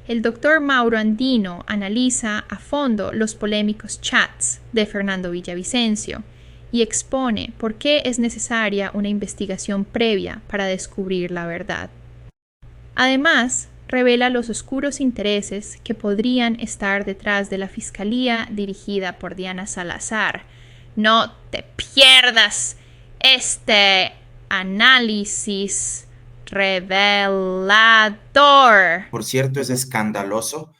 El doctor Mauro Andino analiza a fondo los polémicos chats de Fernando Villavicencio y expone por qué es necesaria una investigación previa para descubrir la verdad. Además, revela los oscuros intereses que podrían estar detrás de la fiscalía dirigida por Diana Salazar. No te pierdas este análisis revelador. Por cierto, es escandaloso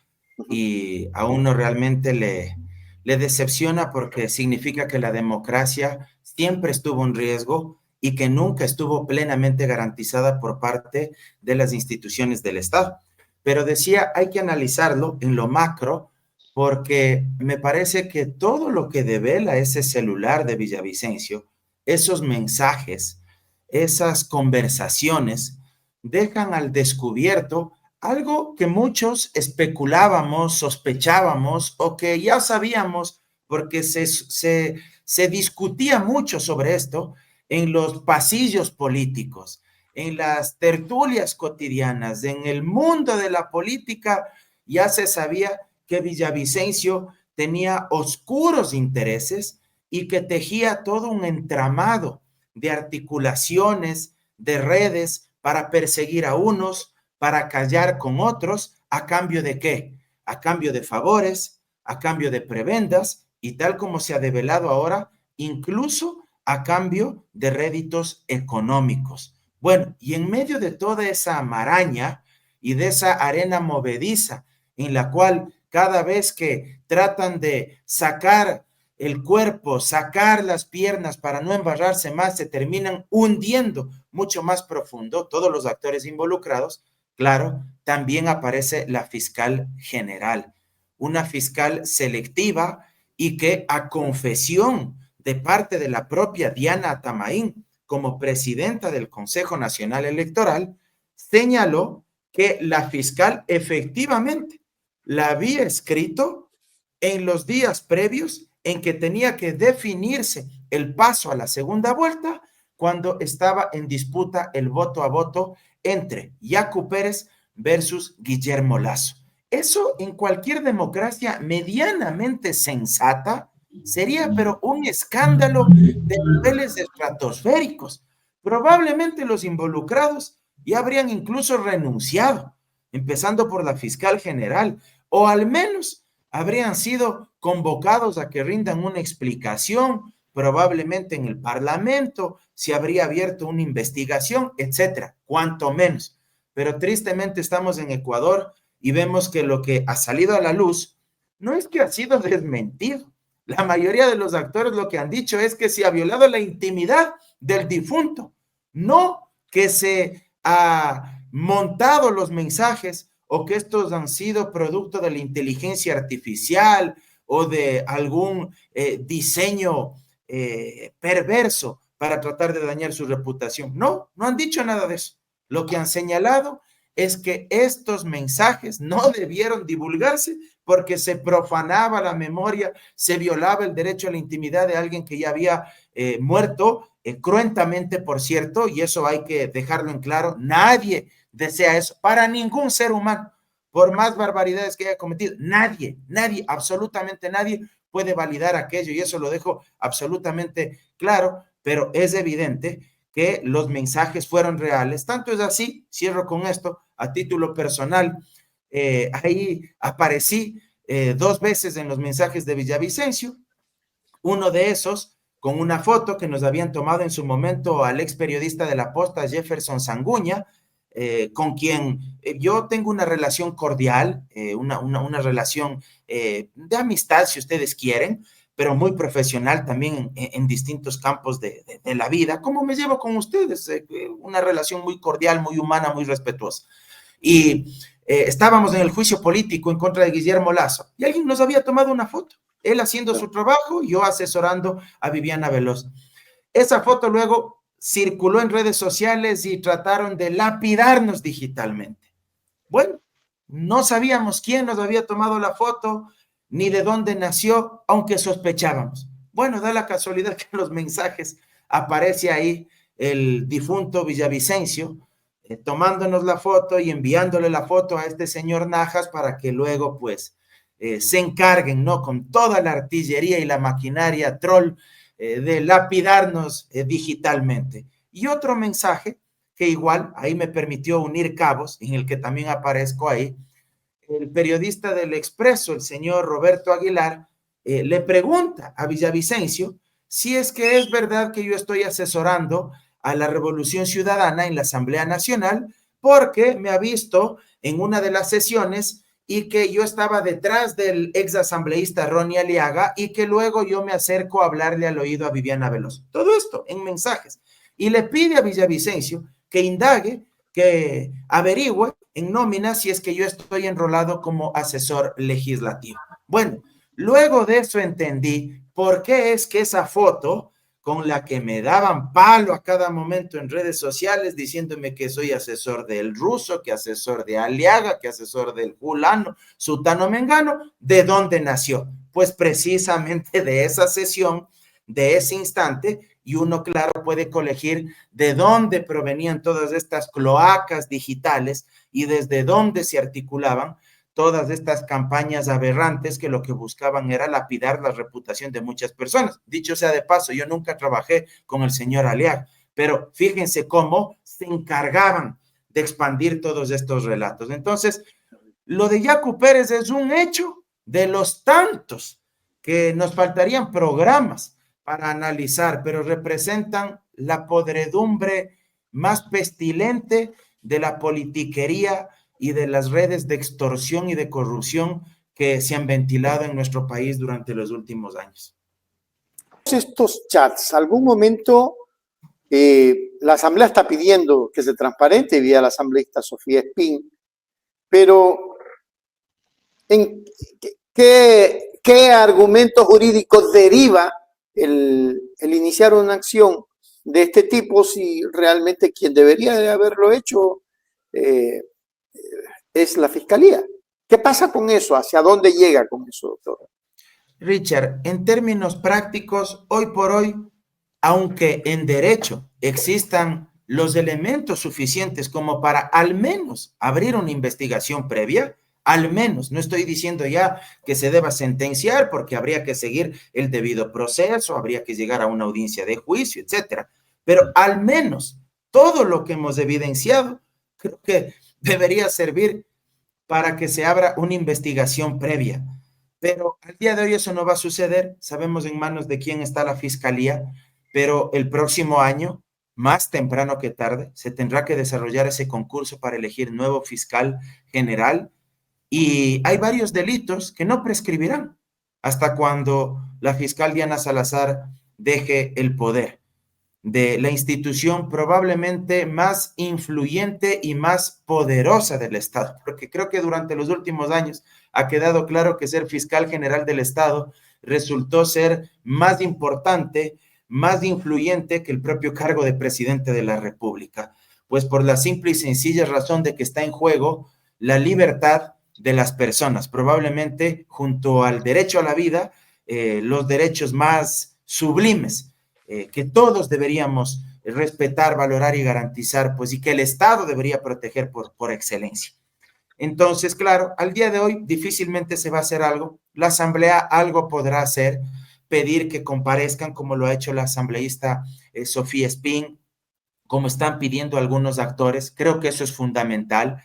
y a uno realmente le decepciona porque significa que la democracia siempre estuvo en riesgo y que nunca estuvo plenamente garantizada por parte de las instituciones del Estado. Pero decía, hay que analizarlo en lo macro porque me parece que todo lo que devela ese celular de Villavicencio, esos mensajes, esas conversaciones, dejan al descubierto algo que muchos especulábamos, sospechábamos o que ya sabíamos porque se discutía mucho sobre esto en los pasillos políticos, en las tertulias cotidianas, en el mundo de la política, ya se sabía que Villavicencio tenía oscuros intereses y que tejía todo un entramado de articulaciones, de redes para perseguir a unos, para callar con otros, ¿a cambio de qué? A cambio de favores, a cambio de prebendas y tal como se ha develado ahora, incluso a cambio de réditos económicos. Bueno, y en medio de toda esa maraña y de esa arena movediza en la cual cada vez que tratan de sacar el cuerpo, sacar las piernas para no embarrarse más, se terminan hundiendo mucho más profundo, todos los actores involucrados, claro, también aparece la fiscal general, una fiscal selectiva y que a confesión de parte de la propia Diana Atamaín, como presidenta del Consejo Nacional Electoral, señaló que la fiscal efectivamente la había escrito en los días previos en que tenía que definirse el paso a la segunda vuelta cuando estaba en disputa el voto a voto entre Yacu Pérez versus Guillermo Lasso. Eso en cualquier democracia medianamente sensata sería pero un escándalo de niveles estratosféricos. Probablemente los involucrados ya habrían incluso renunciado, empezando por la fiscal general, o al menos habrían sido convocados a que rindan una explicación, probablemente en el Parlamento, se habría abierto una investigación, etcétera, cuanto menos. Pero tristemente estamos en Ecuador y vemos que lo que ha salido a la luz no es que ha sido desmentido. La mayoría de los actores lo que han dicho es que se ha violado la intimidad del difunto, no que se ha montado los mensajes o que estos han sido producto de la inteligencia artificial o de algún diseño perverso para tratar de dañar su reputación. No, no han dicho nada de eso. Lo que han señalado es que estos mensajes no debieron divulgarse porque se profanaba la memoria, se violaba el derecho a la intimidad de alguien que ya había muerto, cruentamente, por cierto, y eso hay que dejarlo en claro, nadie desea eso para ningún ser humano, por más barbaridades que haya cometido, nadie, nadie, absolutamente nadie puede validar aquello y eso lo dejo absolutamente claro, pero es evidente que los mensajes fueron reales. Tanto es así, cierro con esto, a título personal, ahí aparecí dos veces en los mensajes de Villavicencio, uno de esos con una foto que nos habían tomado en su momento al ex periodista de La Posta, Jefferson Sanguña, con quien yo tengo una relación cordial, una relación de amistad, si ustedes quieren, pero muy profesional también en distintos campos de la vida, como me llevo con ustedes, una relación muy cordial, muy humana, muy respetuosa. Y estábamos en el juicio político en contra de Guillermo Lasso y alguien nos había tomado una foto, él haciendo su trabajo, yo asesorando a Viviana Veloz. Esa foto luego circuló en redes sociales y trataron de lapidarnos digitalmente. Bueno, no sabíamos quién nos había tomado la foto, ni de dónde nació, aunque sospechábamos. Bueno, da la casualidad que en los mensajes aparece ahí el difunto Villavicencio, tomándonos la foto y enviándole la foto a este señor Najas para que luego pues se encarguen, ¿no? Con toda la artillería y la maquinaria troll de lapidarnos digitalmente. Y otro mensaje que igual ahí me permitió unir cabos, en el que también aparezco ahí, el periodista del Expreso, el señor Roberto Aguilar, le pregunta a Villavicencio si es que es verdad que yo estoy asesorando a la Revolución Ciudadana en la Asamblea Nacional, porque me ha visto en una de las sesiones y que yo estaba detrás del ex asambleísta Ronnie Aliaga y que luego yo me acerco a hablarle al oído a Viviana Veloso. Todo esto en mensajes. Y le pide a Villavicencio que indague, que averigüe en nómina si es que yo estoy enrolado como asesor legislativo. Bueno, luego de eso entendí por qué es que esa foto con la que me daban palo a cada momento en redes sociales diciéndome que soy asesor del ruso, que asesor de Aliaga, que asesor del fulano, sutano mengano, ¿de dónde nació? Pues precisamente de esa sesión, de ese instante, y uno, claro, puede colegir de dónde provenían todas estas cloacas digitales y desde dónde se articulaban todas estas campañas aberrantes que lo que buscaban era lapidar la reputación de muchas personas. Dicho sea de paso, yo nunca trabajé con el señor Aliaga, pero fíjense cómo se encargaban de expandir todos estos relatos. Entonces, lo de Yacu Pérez es un hecho de los tantos que nos faltarían programas para analizar, pero representan la podredumbre más pestilente de la politiquería y de las redes de extorsión y de corrupción que se han ventilado en nuestro país durante los últimos años. Estos chats, algún momento la Asamblea está pidiendo que se transparente vía la asambleísta Sofía Espín, pero ¿en qué argumentos jurídicos deriva el iniciar una acción de este tipo si realmente quien debería de haberlo hecho es la Fiscalía? ¿Qué pasa con eso? ¿Hacia dónde llega con eso, doctor? Richard, en términos prácticos, hoy por hoy, aunque en derecho existan los elementos suficientes como para al menos abrir una investigación previa, al menos, no estoy diciendo ya que se deba sentenciar porque habría que seguir el debido proceso, habría que llegar a una audiencia de juicio, etcétera, pero al menos todo lo que hemos evidenciado creo que debería servir para que se abra una investigación previa. Pero al día de hoy eso no va a suceder, sabemos en manos de quién está la Fiscalía, pero el próximo año, más temprano que tarde, se tendrá que desarrollar ese concurso para elegir nuevo fiscal general y hay varios delitos que no prescribirán hasta cuando la fiscal Diana Salazar deje el poder de la institución probablemente más influyente y más poderosa del Estado, porque creo que durante los últimos años ha quedado claro que ser fiscal general del Estado resultó ser más importante, más influyente que el propio cargo de presidente de la República, pues por la simple y sencilla razón de que está en juego la libertad de las personas, probablemente junto al derecho a la vida, los derechos más sublimes que todos deberíamos respetar, valorar y garantizar, pues y que el Estado debería proteger por excelencia. Entonces, claro, al día de hoy difícilmente se va a hacer algo, la Asamblea algo podrá hacer, pedir que comparezcan como lo ha hecho la asambleísta Sofía Espín, como están pidiendo algunos actores, creo que eso es fundamental,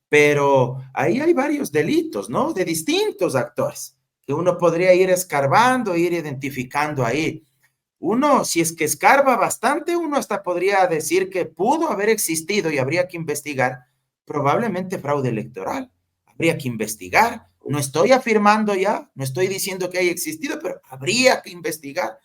pero ahí hay varios delitos, ¿no? De distintos actores, que uno podría ir escarbando, ir identificando ahí. Uno, si es que escarba bastante, uno hasta podría decir que pudo haber existido y habría que investigar probablemente fraude electoral. Habría que investigar. No estoy afirmando ya, no estoy diciendo que haya existido, pero habría que investigar.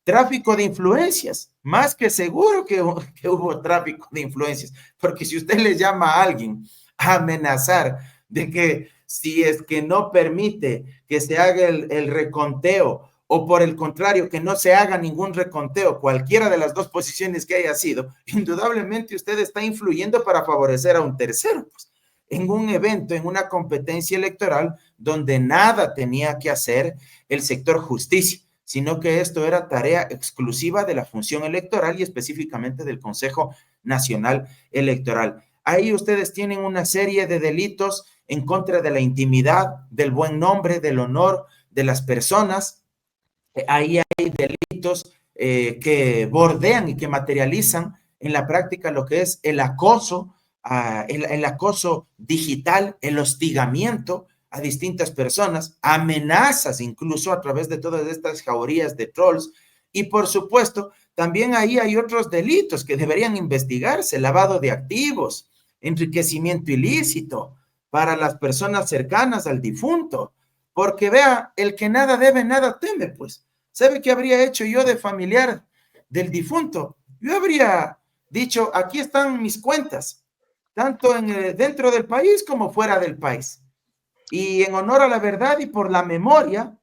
Tráfico de influencias, más que seguro que hubo tráfico de influencias, porque si usted le llama a alguien a amenazar de que si es que no permite que se haga el reconteo o por el contrario, que no se haga ningún reconteo, cualquiera de las dos posiciones que haya sido, indudablemente usted está influyendo para favorecer a un tercero, pues, en un evento, en una competencia electoral donde nada tenía que hacer el sector justicia, sino que esto era tarea exclusiva de la función electoral y específicamente del Consejo Nacional Electoral. ahí ustedes tienen una serie de delitos en contra de la intimidad, del buen nombre, del honor de las personas. Ahí hay delitos que bordean y que materializan en la práctica lo que es el acoso, el acoso digital, el hostigamiento a distintas personas, amenazas incluso a través de todas estas jaurías de trolls. Y por supuesto, también ahí hay otros delitos que deberían investigarse: lavado de activos, enriquecimiento ilícito para las personas cercanas al difunto. Porque vea, el que nada debe, nada teme, pues. ¿Sabe qué habría hecho yo de familiar del difunto? Yo habría dicho, aquí están mis cuentas, tanto dentro del país como fuera del país. Y en honor a la verdad y por la memoria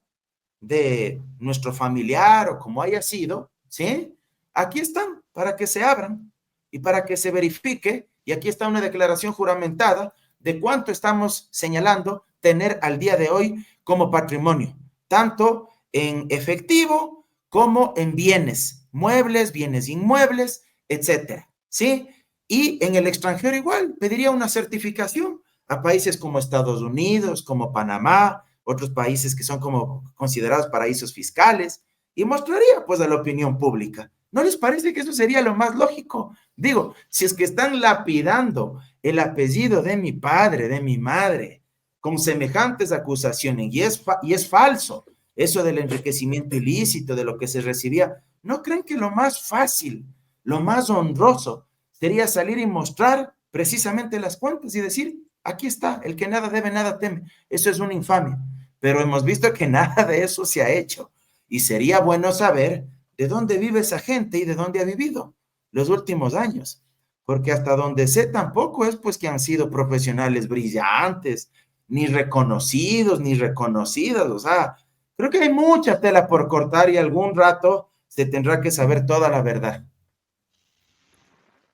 de nuestro familiar o como haya sido, ¿sí? Aquí están para que se abran y para que se verifique. Y aquí está una declaración juramentada de cuánto estamos señalando tener al día de hoy como patrimonio, tanto en efectivo como en bienes, muebles, bienes inmuebles, etcétera, ¿sí? Y en el extranjero igual, pediría una certificación a países como Estados Unidos, como Panamá, otros países que son como considerados paraísos fiscales, y mostraría pues a la opinión pública. ¿No les parece que eso sería lo más lógico? Digo, si es que están lapidando el apellido de mi padre, de mi madre, con semejantes acusaciones, y es falso eso del enriquecimiento ilícito, de lo que se recibía, ¿no creen que lo más fácil, lo más honroso, sería salir y mostrar precisamente las cuentas y decir, aquí está, el que nada debe, nada teme? Eso es una infamia, pero hemos visto que nada de eso se ha hecho, y sería bueno saber de dónde vive esa gente y de dónde ha vivido los últimos años, porque hasta donde sé tampoco es pues que han sido profesionales brillantes, ni reconocidos, ni reconocidas. O sea, creo que hay mucha tela por cortar y algún rato se tendrá que saber toda la verdad.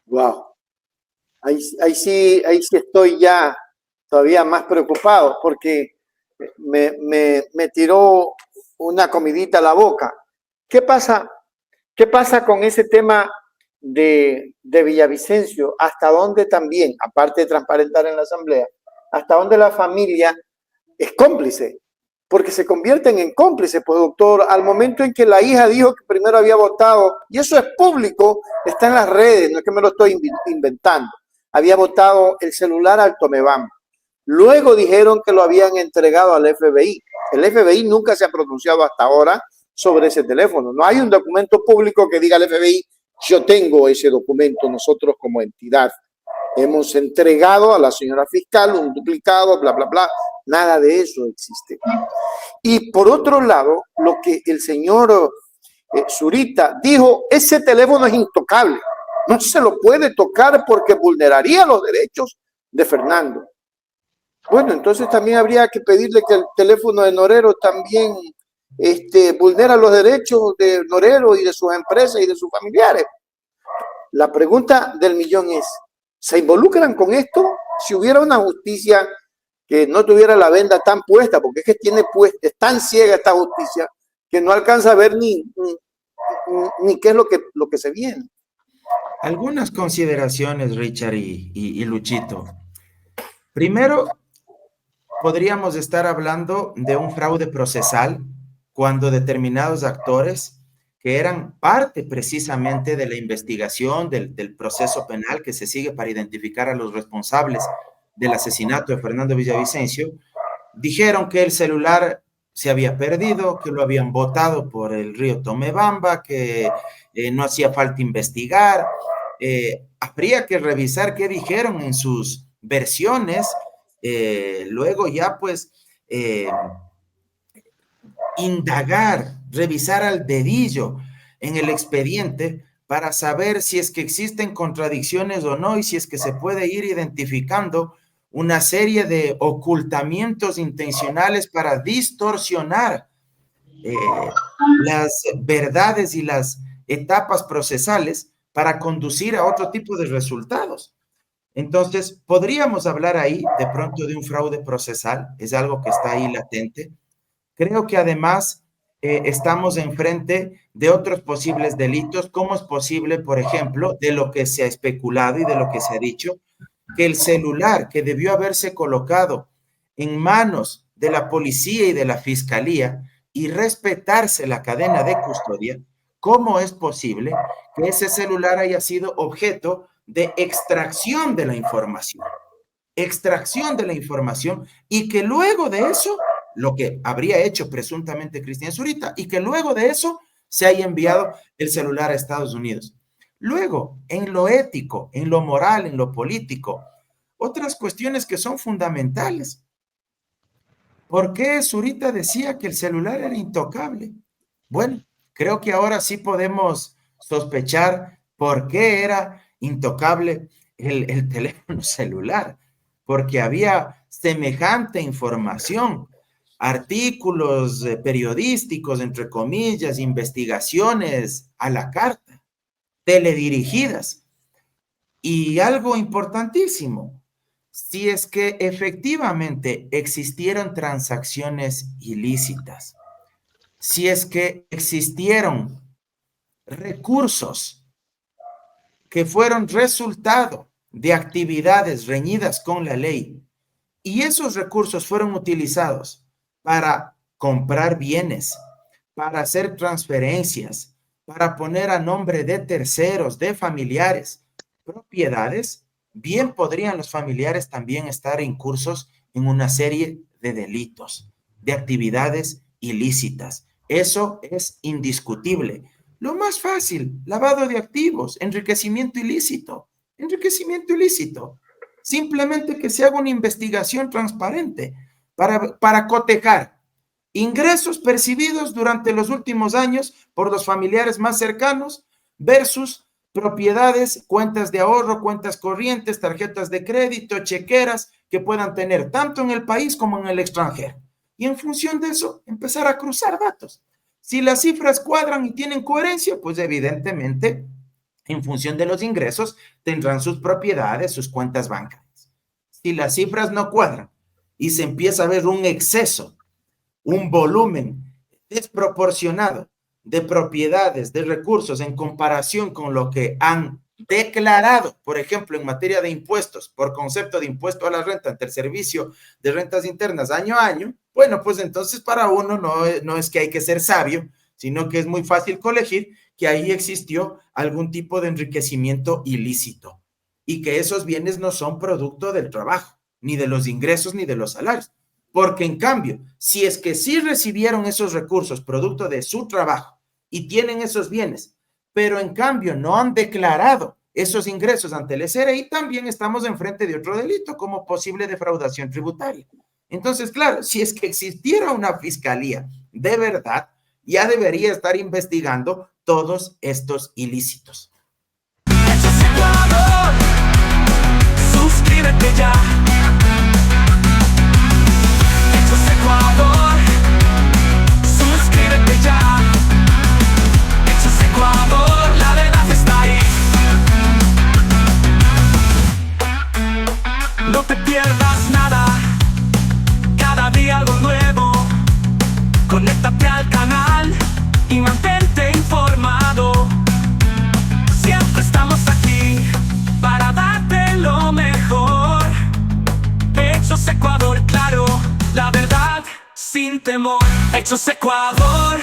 Wow. Ahí sí estoy ya todavía más preocupado porque me tiró una comidita a la boca. ¿Qué pasa con ese tema de Villavicencio? ¿Hasta dónde también, aparte de transparentar en la asamblea, hasta dónde la familia es cómplice? Porque se convierten en cómplices, pues doctor, al momento en que la hija dijo que primero había votado, y eso es público, está en las redes, no es que me lo estoy inventando, había votado el celular al Tomebamba. Luego dijeron que lo habían entregado al FBI. El FBI nunca se ha pronunciado hasta ahora sobre ese teléfono. No hay un documento público que diga al FBI, yo tengo ese documento, nosotros como entidad hemos entregado a la señora fiscal un duplicado, bla, bla, bla. Nada de eso existe. Y por otro lado, lo que el señor Zurita dijo, ese teléfono es intocable. No se lo puede tocar porque vulneraría los derechos de Fernando. Bueno, entonces también habría que pedirle que el teléfono de Norero también vulnera los derechos de Norero y de sus empresas y de sus familiares. La pregunta del millón es, ¿se involucran con esto? Si hubiera una justicia que no tuviera la venda tan puesta, porque es que es tan ciega esta justicia que no alcanza a ver ni qué es lo que se viene. Algunas consideraciones, Richard y Luchito. Primero, podríamos estar hablando de un fraude procesal cuando determinados actores que eran parte precisamente de la investigación del proceso penal que se sigue para identificar a los responsables del asesinato de Fernando Villavicencio, dijeron que el celular se había perdido, que lo habían botado por el río Tomebamba, que no hacía falta investigar. Habría que revisar qué dijeron en sus versiones, luego ya pues indagar, revisar al dedillo en el expediente para saber si es que existen contradicciones o no y si es que se puede ir identificando una serie de ocultamientos intencionales para distorsionar las verdades y las etapas procesales para conducir a otro tipo de resultados. Entonces, podríamos hablar ahí de pronto de un fraude procesal, es algo que está ahí latente. Creo que además estamos enfrente de otros posibles delitos. ¿Cómo es posible, por ejemplo, de lo que se ha especulado y de lo que se ha dicho, que el celular que debió haberse colocado en manos de la policía y de la fiscalía y respetarse la cadena de custodia, ¿cómo es posible que ese celular haya sido objeto de extracción de la información? Extracción de la información, y que luego de eso, lo que habría hecho presuntamente Cristian Zurita, y que luego de eso se haya enviado el celular a Estados Unidos. Luego, en lo ético, en lo moral, en lo político, otras cuestiones que son fundamentales. ¿Por qué Zurita decía que el celular era intocable? Bueno, creo que ahora sí podemos sospechar por qué era intocable el teléfono celular, porque había semejante información, artículos periodísticos, entre comillas, investigaciones a la carta, teledirigidas. Y algo importantísimo, si es que efectivamente existieron transacciones ilícitas, si es que existieron recursos que fueron resultado de actividades reñidas con la ley, y esos recursos fueron utilizados para comprar bienes, para hacer transferencias, para poner a nombre de terceros, de familiares, propiedades, bien podrían los familiares también estar incursos en una serie de delitos, de actividades ilícitas. Eso es indiscutible. Lo más fácil, lavado de activos, enriquecimiento ilícito. Enriquecimiento ilícito. Simplemente que se haga una investigación transparente para cotejar ingresos percibidos durante los últimos años por los familiares más cercanos versus propiedades, cuentas de ahorro, cuentas corrientes, tarjetas de crédito, chequeras que puedan tener tanto en el país como en el extranjero. Y en función de eso, empezar a cruzar datos. Si las cifras cuadran y tienen coherencia, pues evidentemente, en función de los ingresos, tendrán sus propiedades, sus cuentas bancarias. Si las cifras no cuadran y se empieza a ver un exceso, un volumen desproporcionado de propiedades, de recursos en comparación con lo que han declarado, por ejemplo, en materia de impuestos, por concepto de impuesto a la renta ante el Servicio de Rentas Internas año a año, bueno, pues entonces para uno no es que hay que ser sabio, sino que es muy fácil colegir que ahí existió algún tipo de enriquecimiento ilícito y que esos bienes no son producto del trabajo, ni de los ingresos, ni de los salarios. Porque en cambio, si es que sí recibieron esos recursos producto de su trabajo y tienen esos bienes, pero en cambio no han declarado esos ingresos ante el SRI, también estamos enfrente de otro delito como posible defraudación tributaria. Entonces, claro, si es que existiera una fiscalía de verdad, ya debería estar investigando todos estos ilícitos. Suscríbete ya. Ecuador, suscríbete ya. Hechos Ecuador, la verdad está ahí. No te pierdas nada, cada día algo nuevo. Conéctate al canal y mantente informado. Siempre estamos aquí para darte lo mejor. Hechos Ecuador, claro, la verdad sin temor. Hechos Ecuador.